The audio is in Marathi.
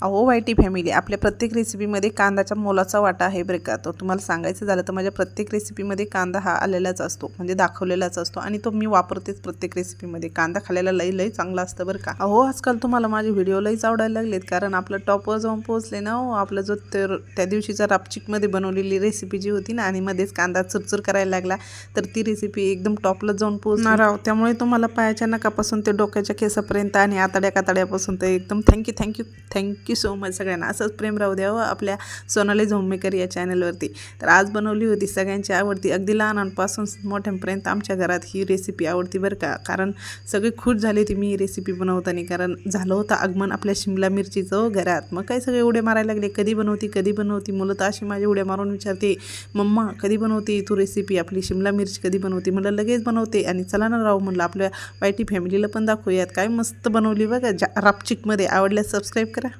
अहो वाईटी फॅमिली, आपल्या प्रत्येक रेसिपीमध्ये कांद्याचा मोलाचा वाटा आहे बरं का. तो तुम्हाला सांगायचं झालं तर माझ्या प्रत्येक रेसिपीमध्ये कांदा हा आलेलाच असतो, म्हणजे दाखवलेलाच असतो आणि तो मी वापरतेच प्रत्येक रेसिपीमध्ये. कांदा खाल्ल्याला लई चांगला असतं बरं का. अहो आजकाल तुम्हाला माझे व्हिडिओ लईच आवडायला लागलेत, कारण आपलं टॉपवर जाऊन पोहोचले ना हो. आपलं जो त्या दिवशीचा रापचिकमध्ये बनवलेली रेसिपी जी होती ना आणि मध्येच कांदा चुरचुर करायला लागला, तर ती रेसिपी एकदम टॉपला जाऊन पोहोचणार आहोत. त्यामुळे तुम्हाला पायाच्या नकापासून ते डोक्याच्या केसापर्यंत आणि आतड्या कातड्यापासून ते एकदम थँक्यू सो मच सगळ्यांना. असंच प्रेम राहू द्यावं आपल्या सोनाली होममेकर या चॅनलवरती. तर आज बनवली होती सगळ्यांची आवडती, अगदी लहानांपासून मोठ्यांपर्यंत आमच्या घरात ही रेसिपी आवडती बरं का. कारण सगळे खुश झाले होती मी ही रेसिपी बनवताना, कारण झालं होतं आगमन आपल्या शिमला मिरचीचं घरात. मग काय सगळे उड्या मारायला लागले, कधी बनवती. मुलं तर अशी माझी उड्या मारून विचारते, मम्मा कधी बनवते तू रेसिपी, आपली शिमला मिरची कधी बनवते. मला लगेच बनवते. आणि चला ना राहू म्हणलं आपल्या वाईटी फॅमिलीला पण दाखवूयात, काय मस्त बनवली बघा रापचिकमध्ये. आवडल्यास सबस्क्राईब करा.